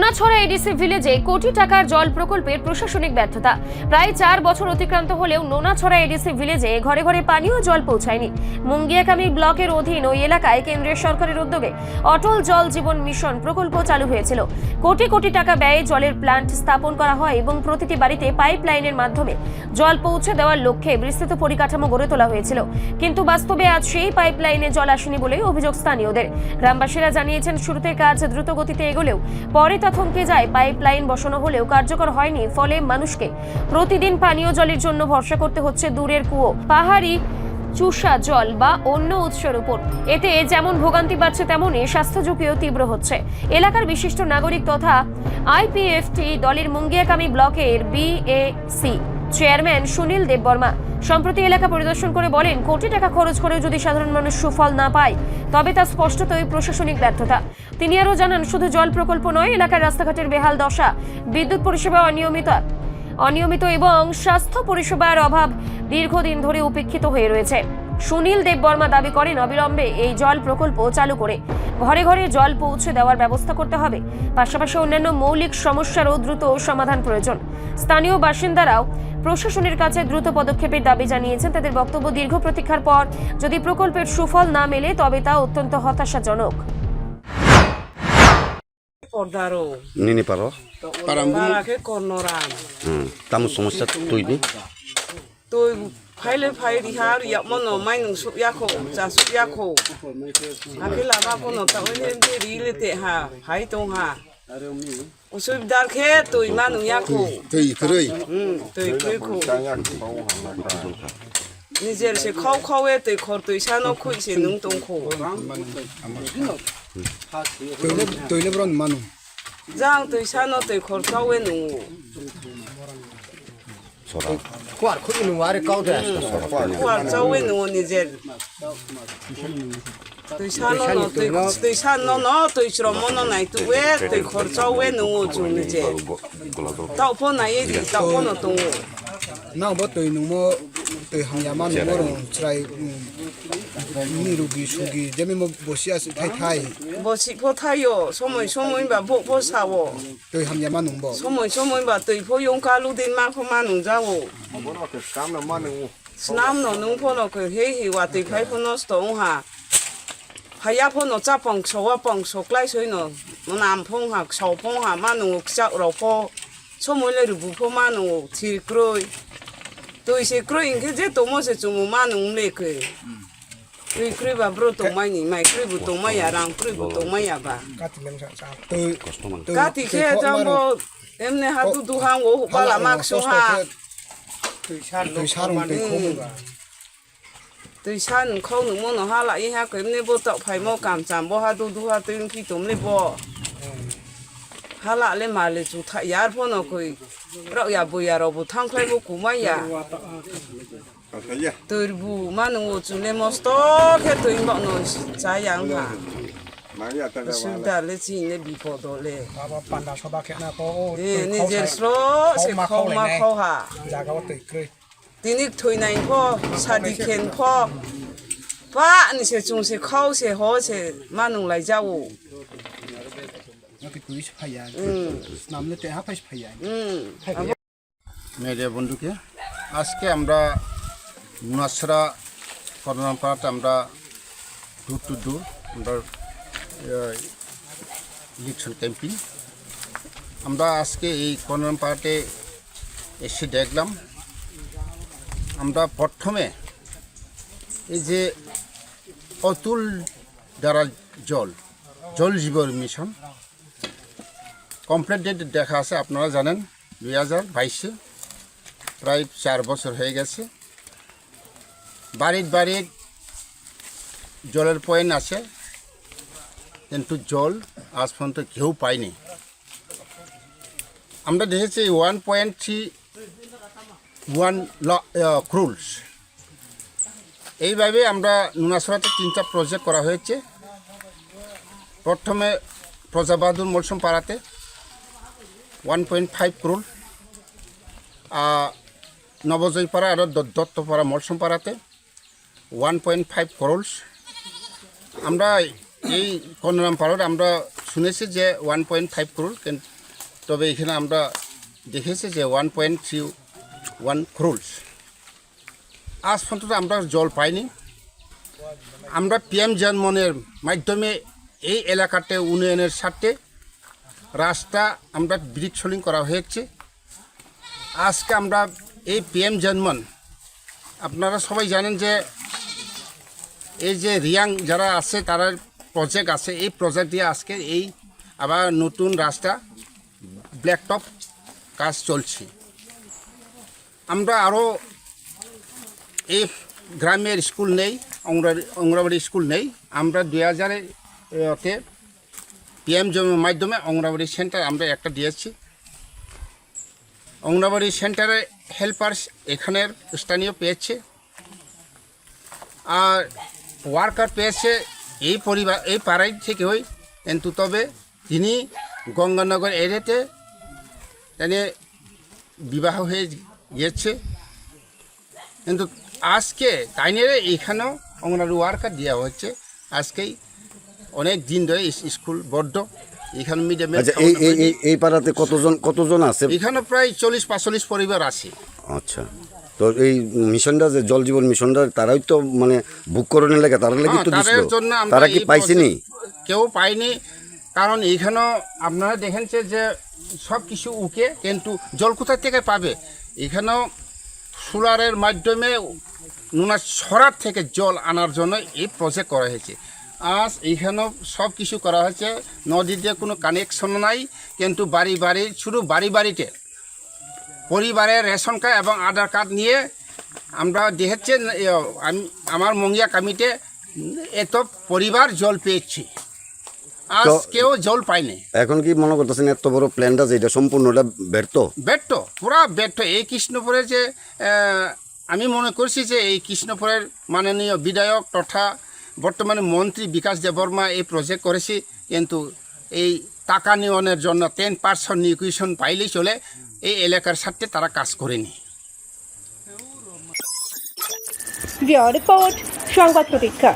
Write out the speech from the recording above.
নোনাছড়া ADC ভিলেজে কোটি টাকার জল প্রকল্পের প্রশাসনিক ব্যর্থতা। প্রায় 4 বছর অতিক্রান্ত হলেও নোনাছড়া এডিসি ভিলেজে ঘরে ঘরে পানীয় জল পৌঁছায়নি। মুঙ্গিয়াকামি ব্লকের অধীন ওই এলাকায় কেন্দ্রীয় সরকারের উদ্যোগে অটল জল জীবন মিশন প্রকল্প চালু হয়েছিল। কোটি কোটি টাকা ব্যয়ে জলের প্ল্যান্ট স্থাপন করা হয় এবং প্রতিটি বাড়িতে পাইপ লাইনের মাধ্যমে জল পৌঁছে দেওয়ার লক্ষ্যে বিস্তৃত পরিকাঠামো গড়ে তোলা হয়েছিল। কিন্তু বাস্তবে আজ সেই পাইপ লাইনে জল আসেনি বলে অভিযোগ স্থানীয়দের। গ্রামবাসীরা জানিয়েছেন, শুরুতে কাজ দ্রুত গতিতে এগোলেও পরে তা থমকে যায়। পাইপ লাইন বসানো হলেও কার্যকর হয়নি, ফলে মানুষকে প্রতিদিন পানীয় জলের জন্য ভরসা করতে হচ্ছে দূরের কুয়ো, পাহাড়ি চুষা জল বা অন্য উৎসের উপর। এতে যেমন ভোগান্তি বাড়ছে, তেমনই স্বাস্থ্য ঝুঁকিও তীব্র হচ্ছে। এলাকার বিশিষ্ট নাগরিক তথা আইপিএফটি দলের মুঙ্গিয়াকামি ব্লকের বিএসি চেয়ারম্যান সুনীল দেববর্মা সম্প্রতি এলাকা পরিদর্শন করে বলেন, কোটি টাকা খরচ করেও যদি সাধারণ মানুষ সুফল না পায়, তবে তা স্পষ্টতই প্রশাসনিক ব্যর্থতা। তিনি আরও জানান, শুধু জল প্রকল্প নয়, এলাকার রাস্তাঘাটের বেহাল দশা, বিদ্যুৎ পরিষেবা অনিয়মিত এবং স্বাস্থ্য পরিষেবার অভাব দীর্ঘদিন ধরে উপেক্ষিত হয়ে রয়েছে। সুনীল দেববর্মা দাবি করেন, অবিলম্বে এই জল প্রকল্প চালু করে ঘরে ঘরে জল পৌঁছে দেওয়ার ব্যবস্থা করতে হবে। পাশাপাশি অন্যান্য মৌলিক সমস্যারও দ্রুত সমাধান প্রয়োজন। স্থানীয় বাসিন্দারাও প্রশাসনের কাছে দ্রুত পদক্ষেপের দাবি জানিয়েছেন। তাদের বক্তব্য, দীর্ঘ প্রতীক্ষার পর যদি প্রকল্পের সুফল না মেলে, তবে তা অত্যন্ত হতাশাজনক। Nini paro? Para ke konoran. Tamu সমস্যা তৈরি। To phaile phai ri har ya mono mai nung su ya ko cha su ya ko. Akila ba ko no ta wen de ri le te ha phai tong ha. Usub dar khe to ma nung ya ko. Tui krui. Tui krui ko. Nijer se khau khau e te khor to sa no khu se nung tong ko. Tui le bron manu. Jang to sa no te khor khau e nung. Kuar khu nu are kau de. Kuar chau e nung nijer. Tôi san nó tôi chrom nó này tôi về tôi khor chau về nó chu ni je tao phone này đi tao phone nó tung Now but tui nu mo tui hang ya manu mo rong try ni rugi sugi jemi mo bosia thai thai. bo si pho thai yo so moi ba bo sa wo Tui hang ya manu bo. so moi ba tôi pho yong ka lu din ma pho ma nu za wo snam no nu pho no ko he wa tôi phai pho no stong ha Hãy phô nó chấp bằng số lại suy nó nằm phong hạc sầu phong hạc mà nó chạo đầu phô số mỗi lần bù phô mà nó thì cười tôi sẽ cười cái gì tôi muốn sẽ dùng mà nó lấy cười tôi cười và bro tôi mai nhỉ mày cười bù tôi mai à rằng cười bù tôi mai à bà cái thì khi trong bộ em này hát tu hàng của bà làm mắc số ha Tui sa rong tui khom ba. tôi san không được mua nó ha lại ha cái này bộ tạo phải mua cảm giảm bộ ha du ha tôi khi tụm lấy bộ ha lại lên mà lấy chủ thay giá phô nó coi rồi ya bùi ya rồi bù thang khai bộ cũ mai ya tôi bù mà nó chủ lên một số cái tôi bọn nó trái yang ha chúng ta lấy gì lấy bị bỏ đồ lấy Panda soba ke na ko.นี่เจsố sẽ không mà không ha Ja ga tui krui. Tinik thui nai pho sadi khen pho pa ni se chung se khau se ho se manung lai jawo Na ki tui phai ya. Nam le te ha phai phai ya. Media বন্ধুকে আজকে আমরা নোনাছড়া করোনাপাড়াতে আমরা দূর two দূর আমরা election camping আমরা আজকে এই করোনাপাড়াতে এসে দেখলাম আমরা প্রথমে এই যে অতুল দ্বারা জল জীবন মিশন কমপ্লিট ডেট দেখা আছে, আপনারা জানেন 2022 প্রায় 4 বছর হয়ে গেছে। বাড়ির জলের পয়েন্ট আছে, কিন্তু জল আজ পর্যন্ত কেউ পায়নি। আমরা দেখেছি 1.31 ক্রোর্স। এইভাবে আমরা নোনাছড়াতে 3টা প্রজেক্ট করা হয়েছে। প্রথমে প্রজাবাদুর মলসম পাড়াতে 1.5 ক্রোর, নবজয়পাড়া আর দত্তপাড়া মলসম পাড়াতে 1.5 ক্রোর্স। আমরা এই করোনাপাড়ার আমরা শুনেছি যে 1.5 ক্রোর, তবে এখানে আমরা দেখেছি যে 1.31 ক্রোড়স আজ পর্যন্ত আমরা জল পাইনি। আমরা PM জনমনের মাধ্যমে এই এলাকাতে উন্নয়নের স্বার্থে রাস্তা আমরা ব্রিকশোলিং করা হয়েছে। আজকে আমরা এই PM জনমন, আপনারা সবাই জানেন যে এই যে রিয়াং যারা আছে তারা প্রজেক্ট আছে, এই প্রজেক্ট দিয়ে আজকে এই আবার নতুন রাস্তা ব্ল্যাকটপ কাজ চলছে। আমরা আরও এই গ্রামের স্কুল নেই, অঙ্গনবাড়ি স্কুল নেই। আমরা 2000-তে PM জমির মাধ্যমে অঙ্গনবাড়ি সেন্টার আমরা একটা দিয়েছি। অঙ্গনবাড়ি সেন্টারে হেল্পার্স এখানের স্থানীয় পেয়েছে, আর ওয়ার্কার পেয়েছে এই পরিবার এই পাড়ায় থেকে হই, কিন্তু তবে তিনি গঙ্গানগর এরিয়াতে তিনি বিবাহ হয়ে গিয়েছে। কিন্তু আজকে তাইনের এইখানেও অঙ্গনবাড়ি ওয়ার্কার দেওয়া হচ্ছে। আজকেই অনেক দিন ধরে স্কুল বদ্ধ, এখানে মিড ডে মিল। আচ্ছা, এই পাড়াতে কতজন আছে? এখানে প্রায় 40-45 পরিবার আছে। আচ্ছা, তো এই মিশনটা যে জল জীবন মিশনটা তারাই তো মানে বুক করণে লাগে, তারা লাগি তো দিছিল, তাদের জন্য আমরা তারা কি এই পাইছেনি? কেউ পায়নি, কারণ এইখানেও আপনারা দেখেনছে যে সব কিছু উকে, কিন্তু জল কোথা থেকে পাবে? এখানেও সোলারের মাধ্যমে নুনাছড়ার থেকে জল আনার জন্য এই প্রজেক্ট করা হয়েছে। আজ এইখানেও সব কিছু করা হয়েছে, নদীতে কোনো কানেকশন নাই, কিন্তু শুধু বাড়িতে পরিবারের রেশন কার্ড এবং আধার কার্ড নিয়ে আমরা দেখেছি আমার মঙ্গিয়া কামিতে এত পরিবার জল পেয়েছি, আজ কেউ জল পায়নি। এখন কি মনে করতেছেন এত বড় প্ল্যানটা যেটা সম্পূর্ণটা ব্যর্থ? পুরা ব্যর্থ। এই কৃষ্ণপুরে যে আমি মনে করছি যে এই কৃষ্ণপুরের মাননীয় বিধায়ক তথা বর্তমানে মন্ত্রী বিকাশ দেববর্মা এই প্রজেক্ট করেছি, কিন্তু এই টাকা নিয়নের জন্য 10% নিউট্রিশন পাইলেই চলে, এই এলাকার স্বার্থে তারা কাজ করেনি। রিপোর্ট সংবাদ প্রতীক্ষা।